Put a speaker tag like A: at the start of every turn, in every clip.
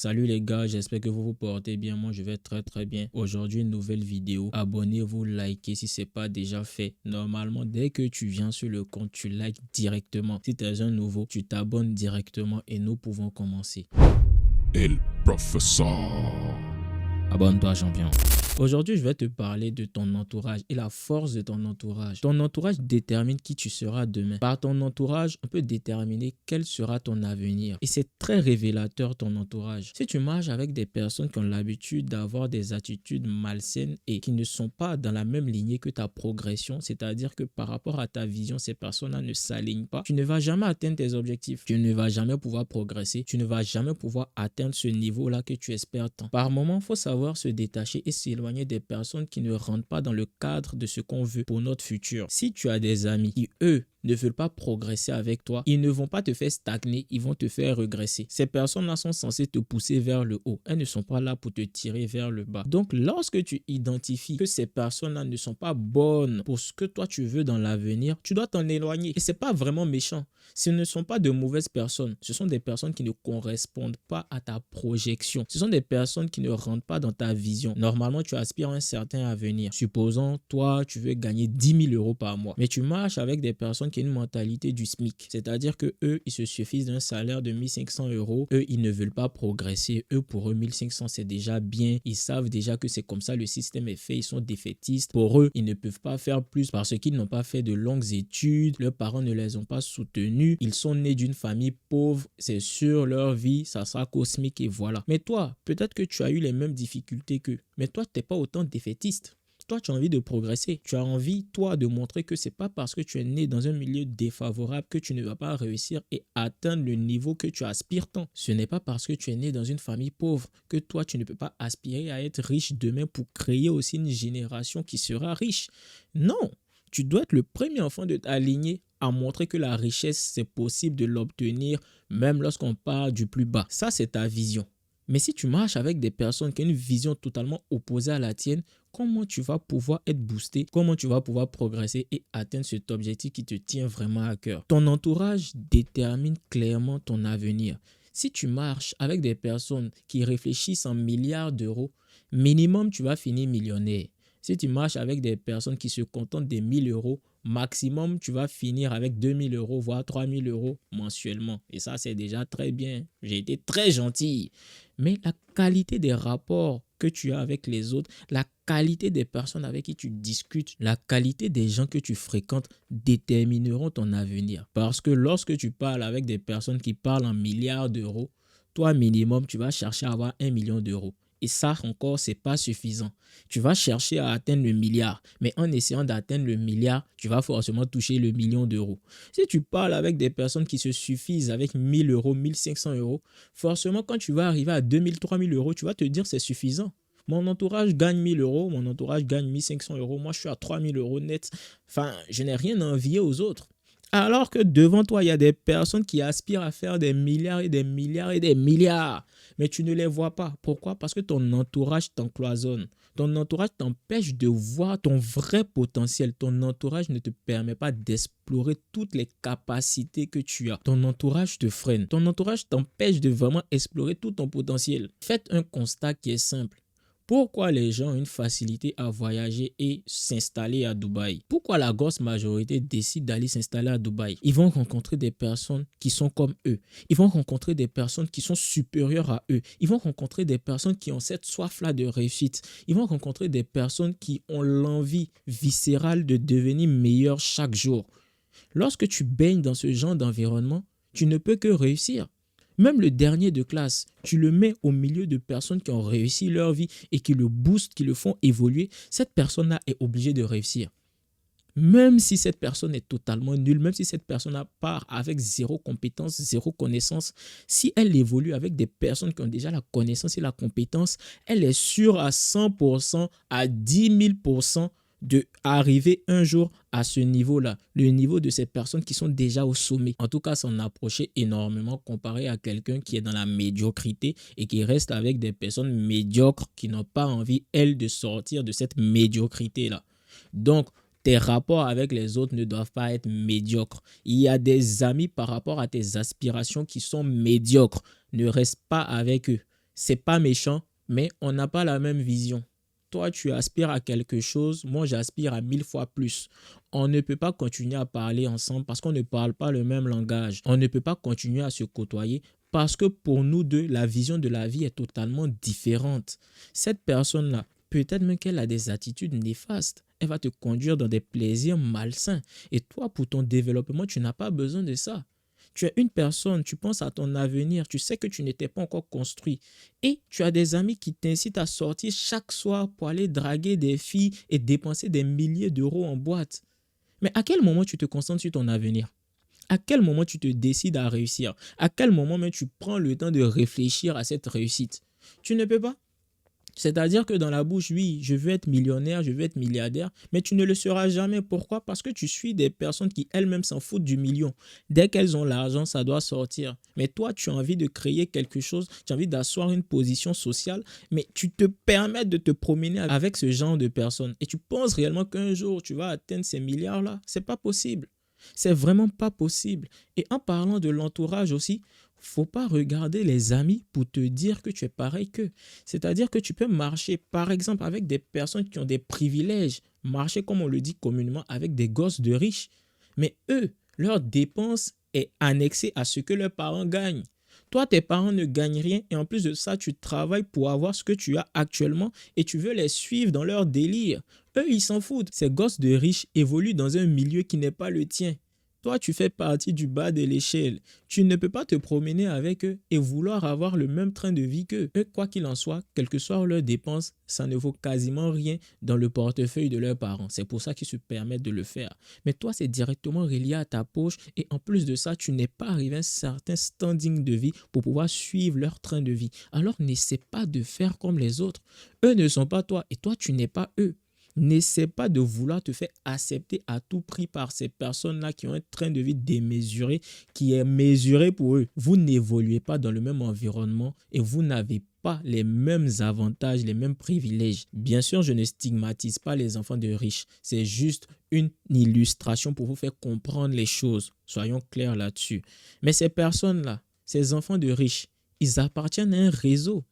A: Salut les gars, j'espère que vous vous portez bien. Moi, je vais très bien. Aujourd'hui, une nouvelle vidéo. Abonnez-vous, likez si ce n'est pas déjà fait. Normalement, dès que tu viens sur le compte, tu likes directement. Si tu es un nouveau, tu t'abonnes directement et nous pouvons commencer.
B: El Professeur.
A: Abonne-toi, champion. Aujourd'hui, je vais te parler de ton entourage et la force de ton entourage. Ton entourage détermine qui tu seras demain. Par ton entourage, on peut déterminer quel sera ton avenir. Et c'est très révélateur ton entourage. Si tu marches avec des personnes qui ont l'habitude d'avoir des attitudes malsaines et qui ne sont pas dans la même lignée que ta progression, c'est-à-dire que par rapport à ta vision, ces personnes-là ne s'alignent pas, tu ne vas jamais atteindre tes objectifs. Tu ne vas jamais pouvoir progresser. Tu ne vas jamais pouvoir atteindre ce niveau-là que tu espères tant. Par moment, il faut savoir se détacher et s'éloigner des personnes qui ne rentrent pas dans le cadre de ce qu'on veut pour notre futur. Si tu as des amis qui, eux, ne veulent pas progresser avec toi, ils ne vont pas te faire stagner, ils vont te faire regresser. Ces personnes-là sont censées te pousser vers le haut. Elles ne sont pas là pour te tirer vers le bas. Donc, lorsque tu identifies que ces personnes-là ne sont pas bonnes pour ce que toi tu veux dans l'avenir, tu dois t'en éloigner. Et c'est pas vraiment méchant. Ce ne sont pas de mauvaises personnes. Ce sont des personnes qui ne correspondent pas à ta projection. Ce sont des personnes qui ne rentrent pas dans ta vision. Normalement, tu aspires à un certain avenir. Supposons, toi, tu veux gagner 10 000 euros par mois. Mais tu marches avec des personnes qui ont une mentalité du SMIC. C'est-à-dire que eux, ils se suffisent d'un salaire de 1500 euros. Eux, ils ne veulent pas progresser. Eux, pour eux, 1500, c'est déjà bien. Ils savent déjà que c'est comme ça, le système est fait. Ils sont défaitistes. Pour eux, ils ne peuvent pas faire plus parce qu'ils n'ont pas fait de longues études. Leurs parents ne les ont pas soutenus. Ils sont nés d'une famille pauvre. C'est sûr, leur vie, ça sera cosmique et voilà. Mais toi, peut-être que tu as eu les mêmes difficultés qu'eux. Mais toi, tu n'es pas autant défaitiste. Toi, tu as envie de progresser. Tu as envie, toi, de montrer que c'est pas parce que tu es né dans un milieu défavorable que tu ne vas pas réussir et atteindre le niveau que tu aspires tant. Ce n'est pas parce que tu es né dans une famille pauvre que toi, tu ne peux pas aspirer à être riche demain pour créer aussi une génération qui sera riche. Non, tu dois être le premier enfant de ta lignée à montrer que la richesse, c'est possible de l'obtenir même lorsqu'on part du plus bas. Ça, c'est ta vision. Mais si tu marches avec des personnes qui ont une vision totalement opposée à la tienne, comment tu vas pouvoir être boosté? Comment tu vas pouvoir progresser et atteindre cet objectif qui te tient vraiment à cœur? Ton entourage détermine clairement ton avenir. Si tu marches avec des personnes qui réfléchissent en milliards d'euros, minimum tu vas finir millionnaire. Si tu marches avec des personnes qui se contentent des 1000 euros, maximum, tu vas finir avec 2000 euros, voire 3000 euros mensuellement. Et ça, c'est déjà très bien. J'ai été très gentil. Mais la qualité des rapports que tu as avec les autres, la qualité des personnes avec qui tu discutes, la qualité des gens que tu fréquentes détermineront ton avenir. Parce que lorsque tu parles avec des personnes qui parlent en milliards d'euros, toi, minimum, tu vas chercher à avoir 1 million d'euros. Et ça encore, ce n'est pas suffisant. Tu vas chercher à atteindre le milliard. Mais en essayant d'atteindre le milliard, tu vas forcément toucher le million d'euros. Si tu parles avec des personnes qui se suffisent avec 1000 euros, 1500 euros, forcément, quand tu vas arriver à 2000, 3000 euros, tu vas te dire c'est suffisant. Mon entourage gagne 1000 euros, mon entourage gagne 1500 euros. Moi, je suis à 3000 euros net. Enfin, je n'ai rien à envier aux autres. Alors que devant toi, il y a des personnes qui aspirent à faire des milliards et des milliards et des milliards. Mais tu ne les vois pas. Pourquoi? Parce que ton entourage t'encloisonne. Ton entourage t'empêche de voir ton vrai potentiel. Ton entourage ne te permet pas d'explorer toutes les capacités que tu as. Ton entourage te freine. Ton entourage t'empêche de vraiment explorer tout ton potentiel. Faites un constat qui est simple. Pourquoi les gens ont une facilité à voyager et s'installer à Dubaï? Pourquoi la grosse majorité décide d'aller s'installer à Dubaï? Ils vont rencontrer des personnes qui sont comme eux. Ils vont rencontrer des personnes qui sont supérieures à eux. Ils vont rencontrer des personnes qui ont cette soif-là de réussite. Ils vont rencontrer des personnes qui ont l'envie viscérale de devenir meilleurs chaque jour. Lorsque tu baignes dans ce genre d'environnement, tu ne peux que réussir. Même le dernier de classe, tu le mets au milieu de personnes qui ont réussi leur vie et qui le boostent, qui le font évoluer. Cette personne-là est obligée de réussir. Même si cette personne est totalement nulle, même si cette personne part avec zéro compétence, zéro connaissance, si elle évolue avec des personnes qui ont déjà la connaissance et la compétence, elle est sûre à 100%, à 10 000% d'arriver un jour à ce niveau-là, le niveau de ces personnes qui sont déjà au sommet. En tout cas, s'en approcher énormément comparé à quelqu'un qui est dans la médiocrité et qui reste avec des personnes médiocres qui n'ont pas envie, elles, de sortir de cette médiocrité-là. Donc, tes rapports avec les autres ne doivent pas être médiocres. Il y a des amis par rapport à tes aspirations qui sont médiocres. Ne reste pas avec eux. c'est pas méchant, mais on n'a pas la même vision. Toi, tu aspires à quelque chose, moi, j'aspire à 1000 fois plus. On ne peut pas continuer à parler ensemble parce qu'on ne parle pas le même langage. On ne peut pas continuer à se côtoyer parce que pour nous deux, la vision de la vie est totalement différente. Cette personne-là, peut-être même qu'elle a des attitudes néfastes. Elle va te conduire dans des plaisirs malsains. Et toi, pour ton développement, tu n'as pas besoin de ça. Tu es une personne, tu penses à ton avenir, tu sais que tu n'étais pas encore construit. Et tu as des amis qui t'incitent à sortir chaque soir pour aller draguer des filles et dépenser des milliers d'euros en boîte. Mais à quel moment tu te concentres sur ton avenir? À quel moment tu te décides à réussir? À quel moment même tu prends le temps de réfléchir à cette réussite? Tu ne peux pas. C'est-à-dire que dans la bouche, oui, je veux être millionnaire, je veux être milliardaire, mais tu ne le seras jamais. Pourquoi? Parce que tu suis des personnes qui elles-mêmes s'en foutent du million. Dès qu'elles ont l'argent, ça doit sortir. Mais toi, tu as envie de créer quelque chose, tu as envie d'asseoir une position sociale, mais tu te permets de te promener avec ce genre de personnes. Et tu penses réellement qu'un jour, tu vas atteindre ces milliards-là? C'est pas possible. C'est vraiment pas possible. Et en parlant de l'entourage aussi, faut pas regarder les amis pour te dire que tu es pareil qu'eux. C'est-à-dire que tu peux marcher, par exemple, avec des personnes qui ont des privilèges, marcher, comme on le dit communément, avec des gosses de riches. Mais eux, leur dépense est annexée à ce que leurs parents gagnent. Toi, tes parents ne gagnent rien et en plus de ça, tu travailles pour avoir ce que tu as actuellement et tu veux les suivre dans leur délire. Eux, ils s'en foutent. Ces gosses de riches évoluent dans un milieu qui n'est pas le tien. Toi, tu fais partie du bas de l'échelle. Tu ne peux pas te promener avec eux et vouloir avoir le même train de vie qu'eux. Eux, quoi qu'il en soit, quelles que soient leurs dépenses, ça ne vaut quasiment rien dans le portefeuille de leurs parents. C'est pour ça qu'ils se permettent de le faire. Mais toi, c'est directement relié à ta poche et en plus de ça, tu n'es pas arrivé à un certain standing de vie pour pouvoir suivre leur train de vie. Alors, n'essaie pas de faire comme les autres. Eux ne sont pas toi et toi, tu n'es pas eux. N'essaie pas de vouloir te faire accepter à tout prix par ces personnes-là qui ont un train de vie démesuré, qui est mesuré pour eux. Vous n'évoluez pas dans le même environnement et vous n'avez pas les mêmes avantages, les mêmes privilèges. Bien sûr, je ne stigmatise pas les enfants de riches. C'est juste une illustration pour vous faire comprendre les choses. Soyons clairs là-dessus. Mais ces personnes-là, ces enfants de riches, ils appartiennent à un réseau.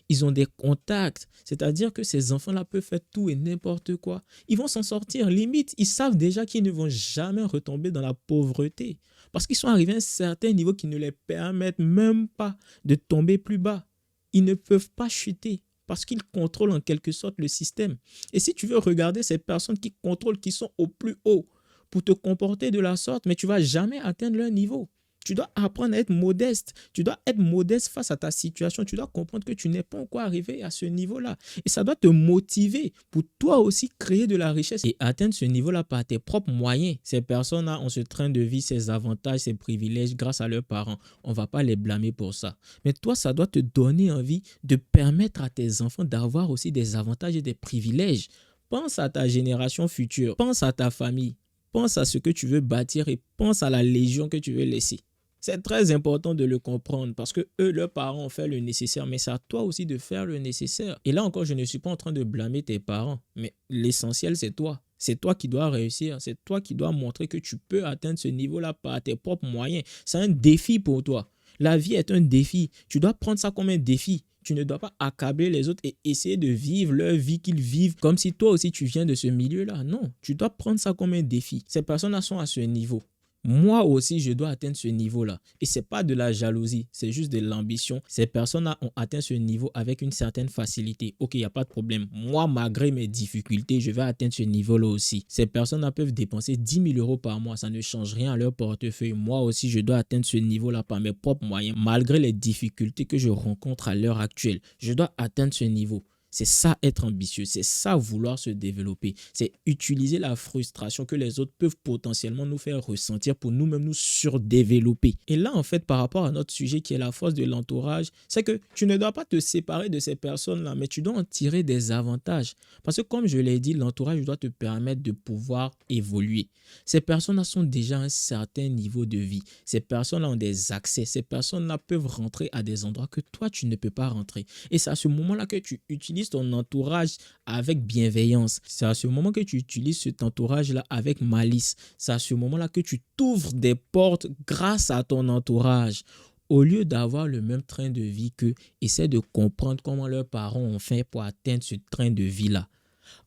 A: Ils ont des contacts, c'est-à-dire que ces enfants-là peuvent faire tout et n'importe quoi. Ils vont s'en sortir, limite, ils savent déjà qu'ils ne vont jamais retomber dans la pauvreté parce qu'ils sont arrivés à un certain niveau qui ne les permettent même pas de tomber plus bas. Ils ne peuvent pas chuter parce qu'ils contrôlent en quelque sorte le système. Et si tu veux regarder ces personnes qui contrôlent, qui sont au plus haut pour te comporter de la sorte, mais tu ne vas jamais atteindre leur niveau. Tu dois apprendre à être modeste. Tu dois être modeste face à ta situation. Tu dois comprendre que tu n'es pas encore arrivé à ce niveau-là. Et ça doit te motiver pour toi aussi créer de la richesse et atteindre ce niveau-là par tes propres moyens. Ces personnes-là ont ce train de vie, ces avantages, ces privilèges grâce à leurs parents. On ne va pas les blâmer pour ça. Mais toi, ça doit te donner envie de permettre à tes enfants d'avoir aussi des avantages et des privilèges. Pense à ta génération future. Pense à ta famille. Pense à ce que tu veux bâtir et pense à la légion que tu veux laisser. C'est très important de le comprendre parce que eux, leurs parents ont fait le nécessaire, mais c'est à toi aussi de faire le nécessaire. Et là encore, je ne suis pas en train de blâmer tes parents, mais l'essentiel, c'est toi. C'est toi qui dois réussir, c'est toi qui dois montrer que tu peux atteindre ce niveau-là par tes propres moyens. C'est un défi pour toi. La vie est un défi. Tu dois prendre ça comme un défi. Tu ne dois pas accabler les autres et essayer de vivre leur vie qu'ils vivent comme si toi aussi tu viens de ce milieu-là. Non, tu dois prendre ça comme un défi. Ces personnes-là sont à ce niveau. Moi aussi, je dois atteindre ce niveau-là. Et ce n'est pas de la jalousie, c'est juste de l'ambition. Ces personnes-là ont atteint ce niveau avec une certaine facilité. Ok, il n'y a pas de problème. Moi, malgré mes difficultés, je vais atteindre ce niveau-là aussi. Ces personnes-là peuvent dépenser 10 000 euros par mois. Ça ne change rien à leur portefeuille. Moi aussi, je dois atteindre ce niveau-là par mes propres moyens. Malgré les difficultés que je rencontre à l'heure actuelle, je dois atteindre ce niveau. C'est ça être ambitieux, c'est ça vouloir se développer. C'est utiliser la frustration que les autres peuvent potentiellement nous faire ressentir pour nous-mêmes nous surdévelopper. Et là, en fait, par rapport à notre sujet qui est la force de l'entourage, c'est que tu ne dois pas te séparer de ces personnes-là, mais tu dois en tirer des avantages. Parce que comme je l'ai dit, l'entourage doit te permettre de pouvoir évoluer. Ces personnes-là sont déjà à un certain niveau de vie. Ces personnes-là ont des accès. Ces personnes-là peuvent rentrer à des endroits que toi, tu ne peux pas rentrer. Et c'est à ce moment-là que tu utilises ton entourage avec bienveillance. C'est à ce moment que tu utilises cet entourage-là avec malice. C'est à ce moment-là que tu t'ouvres des portes grâce à ton entourage. Au lieu d'avoir le même train de vie qu'eux, essaie de comprendre comment leurs parents ont fait pour atteindre ce train de vie-là.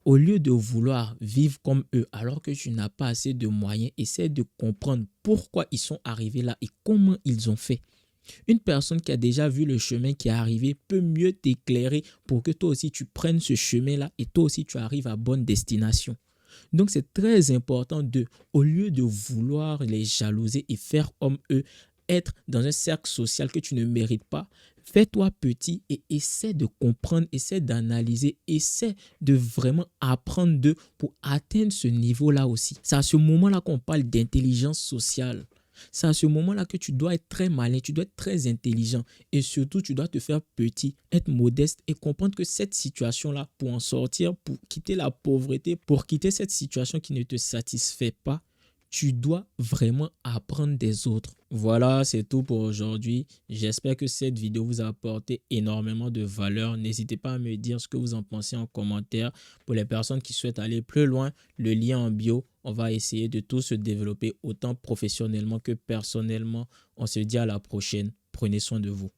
A: Au lieu de vouloir vivre comme eux alors que tu n'as pas assez de moyens, essaie de comprendre pourquoi ils sont arrivés là et comment ils ont fait. Une personne qui a déjà vu le chemin qui est arrivé peut mieux t'éclairer pour que toi aussi tu prennes ce chemin-là et toi aussi tu arrives à bonne destination. Donc c'est très important au lieu de vouloir les jalouser et faire comme eux, être dans un cercle social que tu ne mérites pas, fais-toi petit et essaie de comprendre, essaie d'analyser, essaie de vraiment apprendre d'eux pour atteindre ce niveau-là aussi. C'est à ce moment-là qu'on parle d'intelligence sociale. C'est à ce moment-là que tu dois être très malin, tu dois être très intelligent et surtout tu dois te faire petit, être modeste et comprendre que cette situation-là, pour en sortir, pour quitter la pauvreté, pour quitter cette situation qui ne te satisfait pas, tu dois vraiment apprendre des autres. Voilà, c'est tout pour aujourd'hui. J'espère que cette vidéo vous a apporté énormément de valeur. N'hésitez pas à me dire ce que vous en pensez en commentaire. Pour les personnes qui souhaitent aller plus loin, le lien en bio, on va essayer de tout se développer autant professionnellement que personnellement. On se dit à la prochaine. Prenez soin de vous.